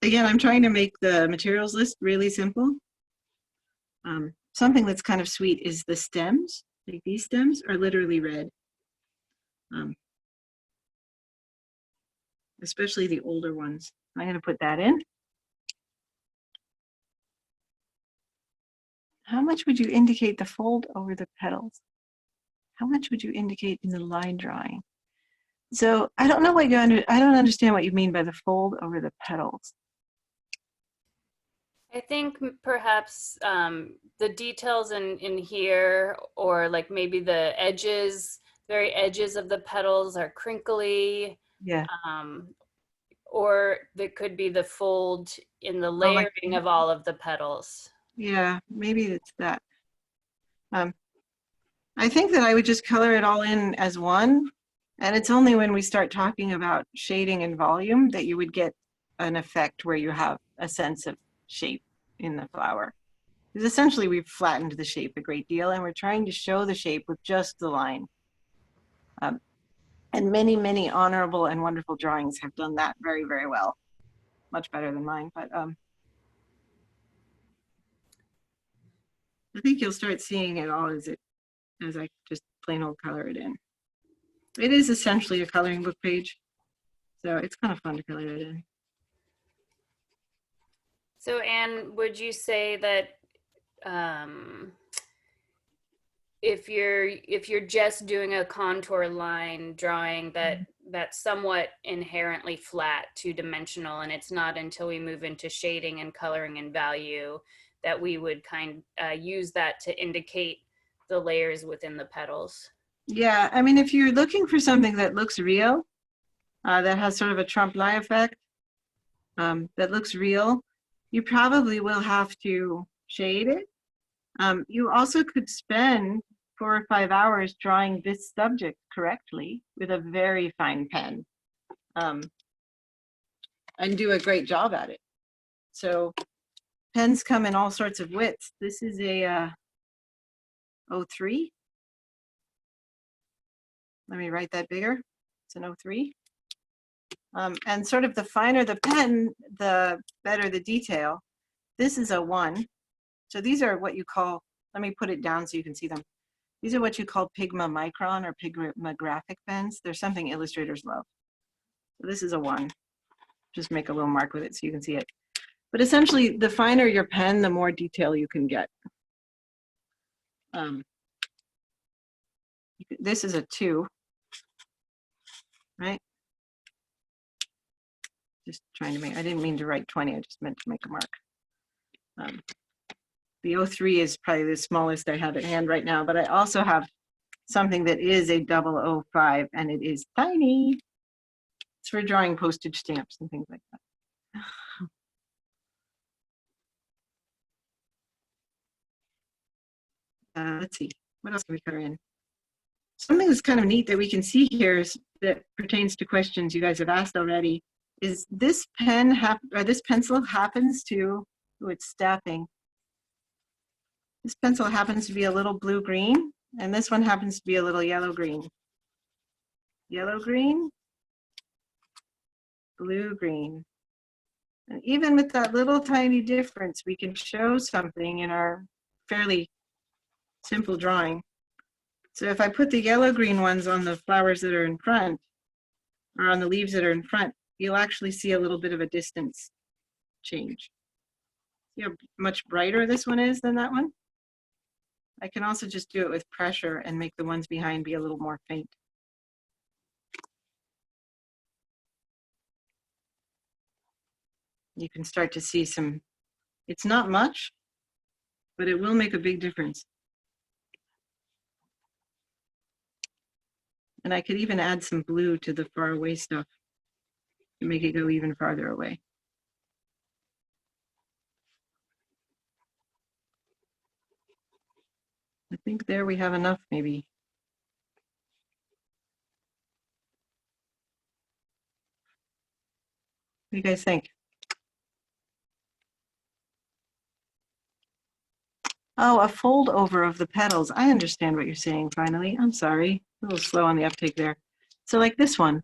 I'm trying to make the materials list really simple. Something that's kind of sweet is the stems. Like these stems are literally red. Especially the older ones. I'm going to put that in. How much would you indicate the fold over the petals? How much would you indicate in the line drawing? So I don't know what I don't understand what you mean by the fold over the petals. I think perhaps the details in here, or like maybe the edges, very edges of the petals are crinkly. Yeah. Or there could be the fold in the layering of all of the petals. Yeah, maybe it's that. I think that I would just color it all in as one. And it's only when we start talking about shading and volume that you would get an effect where you have a sense of shape in the flower. Because essentially we've flattened the shape a great deal and we're trying to show the shape with just the line. And many, many honorable and wonderful drawings have done that very, very well. Much better than mine, but I think you'll start seeing it all as I just plain old color it in. It is essentially a coloring book page, so it's kind of fun to color it in. So Anne, would you say that if you're just doing a contour line drawing that's somewhat inherently flat, two-dimensional, and it's not until we move into shading and coloring and value that we would use that to indicate the layers within the petals? Yeah, I mean, if you're looking for something that looks real, that has sort of a trompe-l'oeil effect, that looks real, you probably will have to shade it. You also could spend 4 or 5 hours drawing this subject correctly with a very fine pen, and do a great job at it. So pens come in all sorts of widths. This is a 03. Let me write that bigger. It's an 03. And sort of the finer the pen, the better the detail. This is a 1. So these are what you call, let me put it down so you can see them. These are what you call Pigma micron or Pigma graphic pens. They're something illustrators love. So this is a 1. Just make a little mark with it so you can see it. But essentially, the finer your pen, the more detail you can get. This is a 2, right? Just trying to make, I didn't mean to write 20, I just meant to make a mark. The 03 is probably the smallest I have at hand right now, but I also have something that is a 005, and it is tiny. It's for drawing postage stamps and things like that. Let's see, what else can we color in? Something that's kind of neat that we can see here is that pertains to questions you guys have asked already, is this pen this pencil happens to, oh, it's staffing. This pencil happens to be a little blue-green, and this one happens to be a little yellow-green. Yellow-green, blue-green. And even with that little tiny difference, we can show something in our fairly simple drawing. So if I put the yellow-green ones on the flowers that are in front, or on the leaves that are in front, you'll actually see a little bit of a distance change. See how much brighter this one is than that one? I can also just do it with pressure and make the ones behind be a little more faint. you can start to see some, it's not much, but it will make a big difference. And I could even add some blue to the far away stuff to make it go even farther away. I think there we have enough, maybe. What do you guys think? Oh, a fold over of the petals. I understand what you're saying, finally. I'm sorry. A little slow on the uptake there. So like this one.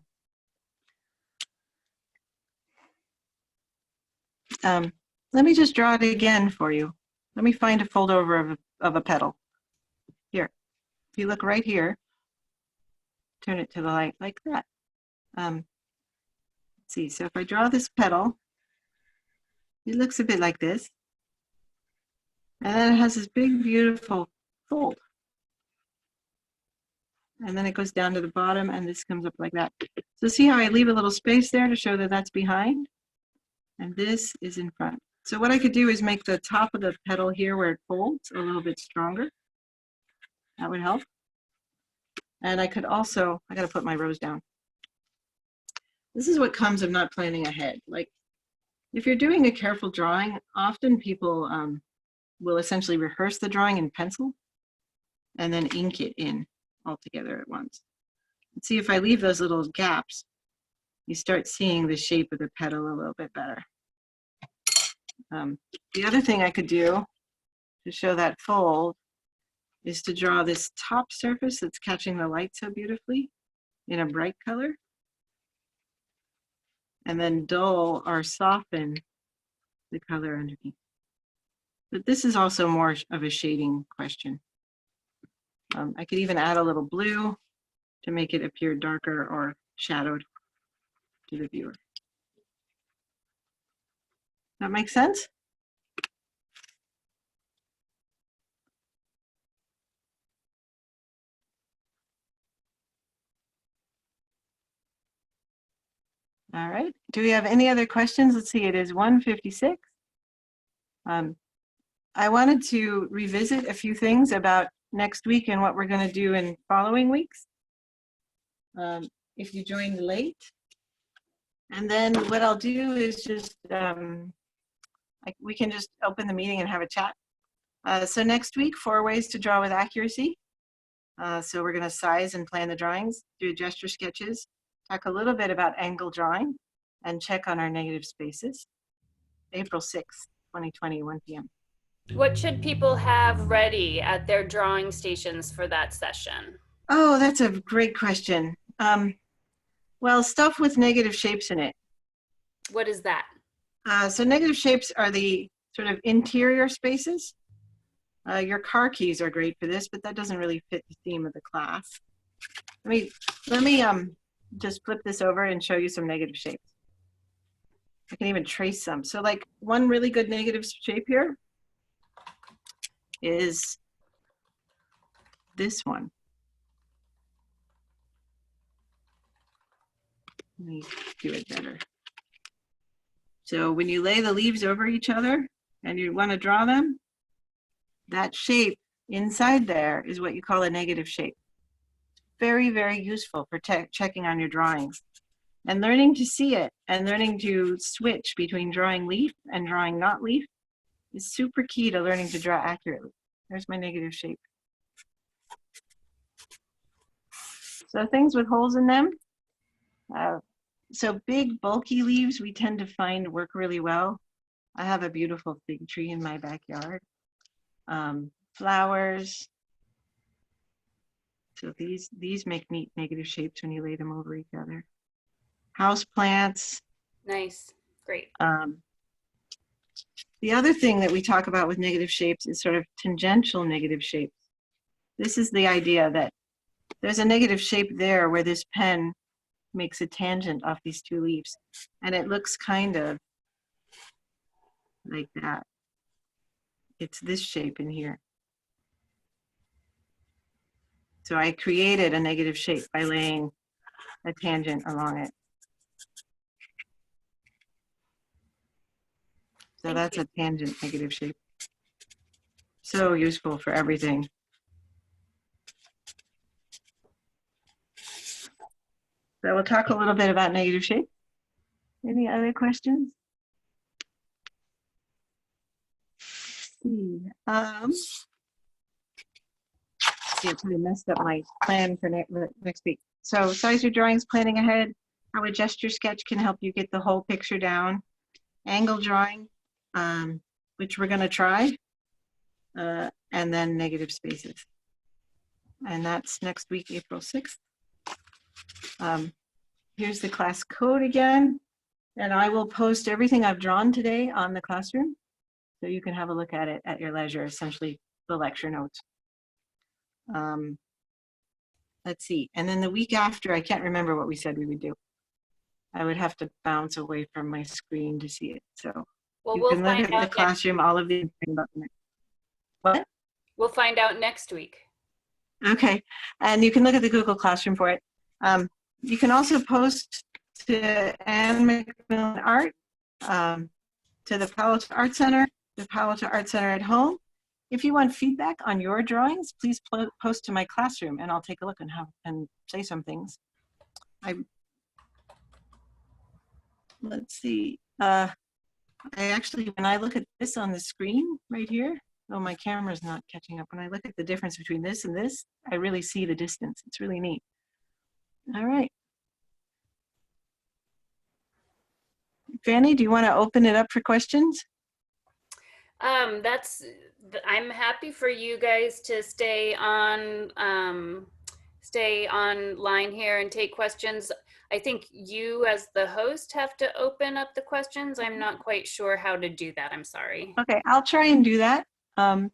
Let me just draw it again for you. Let me find a fold over of a petal. Here. If you look right here, turn it to the light like that. Let's see, so if I draw this petal, it looks a bit like this. And then it has this big, beautiful fold. And then it goes down to the bottom and this comes up like that. So see how I leave a little space there to show that that's behind? And this is in front. So what I could do is make the top of the petal here where it folds a little bit stronger. That would help. And I could also, I gotta put my rose down. This is what comes of not planning ahead. Like if you're doing a careful drawing, often people will essentially rehearse the drawing in pencil and then ink it in all together at once. And see if I leave those little gaps, you start seeing the shape of the petal a little bit better. The other thing I could do to show that fold is to draw this top surface that's catching the light so beautifully in a bright color, and then dull or soften the color underneath. But this is also more of a shading question. I could even add a little blue to make it appear darker or shadowed to the viewer. That makes sense? All right, do we have any other questions? Let's see, it is 1:56. I wanted to revisit a few things about next week and what we're going to do in following weeks. If you joined late. And then what I'll do is just, we can just open the meeting and have a chat. So next week, 4 ways to draw with accuracy. So we're going to size and plan the drawings, do gesture sketches, talk a little bit about angle drawing, and check on our negative spaces. April 6th, 2020, 1 p.m. What should people have ready at their drawing stations for that session? Oh, that's a great question. Well, stuff with negative shapes in it. What is that? So negative shapes are the sort of interior spaces. Your car keys are great for this, but that doesn't really fit the theme of the class. Let me just flip this over and show you some negative shapes. I can even trace some. So like one really good negative shape here is this one. Let me do it better. So when you lay the leaves over each other and you want to draw them, that shape inside there is what you call a negative shape. Very, very useful for checking on your drawings. And learning to see it and learning to switch between drawing leaf and drawing not leaf is super key to learning to draw accurately. There's my negative shape. So things with holes in them. So big, bulky leaves we tend to find work really well. I have a beautiful fig tree in my backyard. Flowers. So these make neat negative shapes when you lay them over each other. House plants. Nice, great. The other thing that we talk about with negative shapes is sort of tangential negative shapes. This is the idea that there's a negative shape there where this pen makes a tangent off these two leaves. And it looks kind of like that. It's this shape in here. So I created a negative shape by laying a tangent along it. So Thank that's you. a tangent negative shape. So useful for everything. So we'll talk a little bit about negative shape. Any other questions? See, see, I pretty messed up my plan for next week. So size your drawings, planning ahead, how a gesture sketch can help you get the whole picture down. Angle drawing, which we're gonna try, and then negative spaces. And that's next week, April 6th. Here's the class code again, and I will post everything I've drawn today on the classroom, so you can have a look at it at your leisure, essentially the lecture notes. Let's see, and then the week after, I can't remember what we said we would do. I would have to bounce away from my screen to see it. So Well, you we'll can look find at the out classroom, all of the about the next. What? We'll find out next week. Okay, and you can look at the Google Classroom for it. You can also post to Ann McMillan Art, to the Palo Alto Art Center, the Palo Alto Art Center at home. If you want feedback on your drawings, please post to my classroom, and I'll take a look and say some things. Let's see. I actually, when I look at this on the screen right here, oh, my camera's not catching up. When I look at the difference between this and this, I really see the distance. It's really neat. All right. Fanny, do you want to open it up for questions? I'm happy for you guys to stay online here and take questions. I think you as the host have to open up the questions. I'm not quite sure how to do that. I'm sorry. Okay, I'll try and do that. And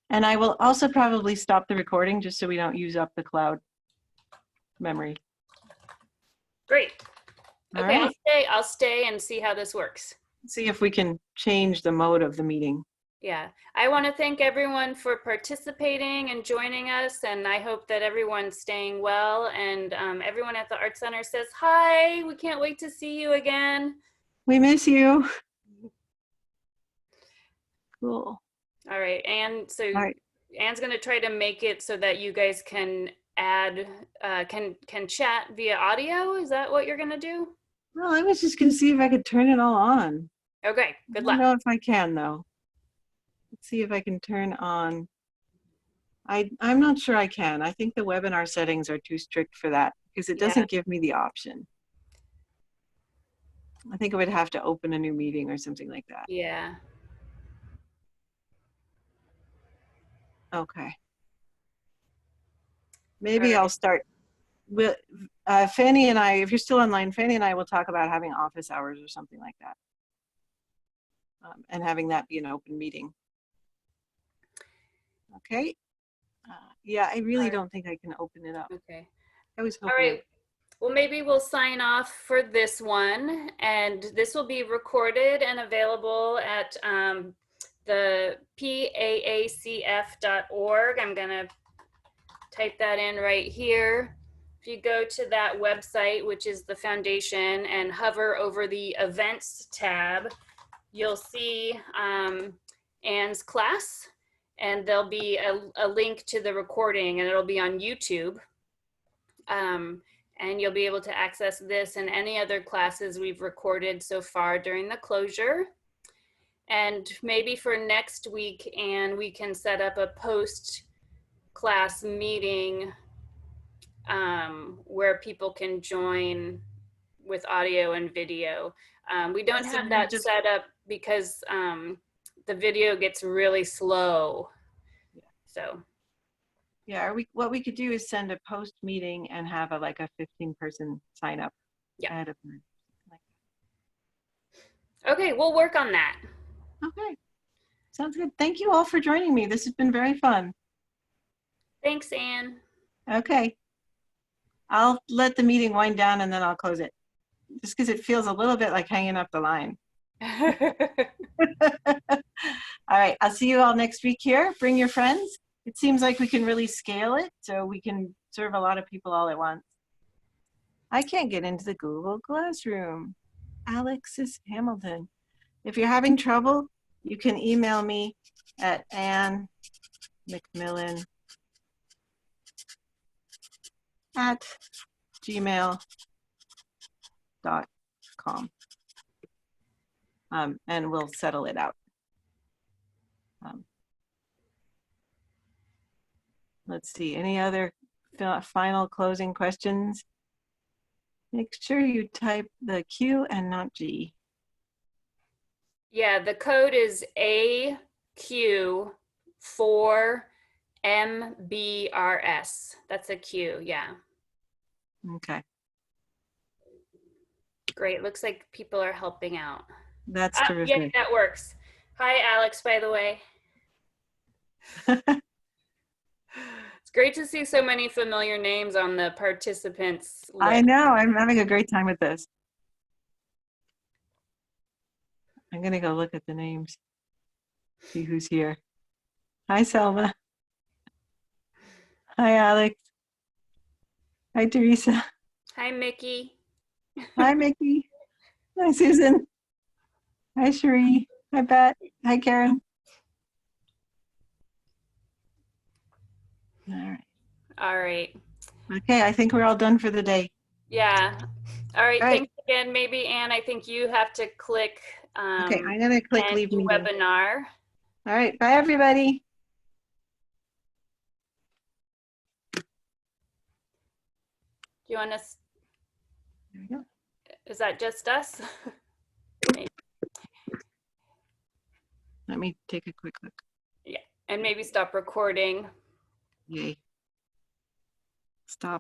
I will also probably stop the recording just so we don't use up the cloud memory. Great. All Okay, right. I'll stay and see how this works. See if we can change the mode of the meeting. Yeah, I want to thank everyone for participating and joining us, and I hope that everyone's staying well, and everyone at the Art Center says hi. We can't wait to see you again. We miss you. Cool. All right, and so All right. Anne's going to try to make it so that you guys can add, can chat via audio. Is that what you're going to do? Well, I was just going to see if I could turn it all on. Okay, good luck. I don't know if I can, though. Let's see if I can turn on. I'm not sure I can. I think the webinar settings are too strict for that because it doesn't give me the option. I think I would have to open a new meeting or something like that. Yeah. Okay. Maybe I'll start with Fanny and I, if you're still online, Fanny and I will talk about having office hours or something like that. And having that be an open meeting. Okay. Yeah, I really don't think I can open it up. Okay. I was hoping. All right. Well, maybe we'll sign off for this one, and this will be recorded and available at the paacf.org. I'm going to type that in right here. If you go to that website, which is the foundation, and hover over the events tab, you'll see Anne's class, and there'll be a link to the recording, and it'll be on YouTube. And you'll be able to access this and any other classes we've recorded so far during the closure. And maybe for next week, Anne, we can set up a post-class meeting where people can join with audio and video. We don't have that set up because the video gets really slow. So. Yeah, what we could do is send a post meeting and have like a 15-person sign up. Yeah. Ahead of time. Okay, we'll work on that. Okay, sounds good. Thank you all for joining me. This has been very fun. Thanks, Anne. Okay, I'll let the meeting wind down and then I'll close it. Just because it feels a little bit like hanging up the line. All right, I'll see you all next week here. Bring your friends. It seems like we can really scale it so we can serve a lot of people all at once. I can't get into the Google Classroom. Alexis Hamilton. If you're having trouble, you can email me at Ann McMillan at gmail.com. And we'll settle it out. Let's see, any other final closing questions? Make sure you type the Q and not G. Yeah, the code is AQ4MBRS. That's a Q, yeah. Okay, Great, looks like people are helping out. that's Yeah, terrific. that works. Hi, Alex, by the way. It's great to see so many familiar names on the participants list. I know, I'm having a great time with this. I'm gonna go look at the names, see who's here. Hi, Selma. Hi, Alex. Hi, Teresa. Hi, Mickey. Hi, Mickey. Hi, Susan. Hi, Cherie. Hi, Pat. Hi, Karen. All right. All right. Okay, I think we're all done for the day. Yeah. All right. All right. Thanks again. Maybe, Ann, I think you have to click Okay, I'm gonna click end leave meeting. webinar. All right, bye, everybody. Do you want us? There we go. Is that just us? Let me take a quick look. Yeah. And maybe stop recording. Yay. Stop.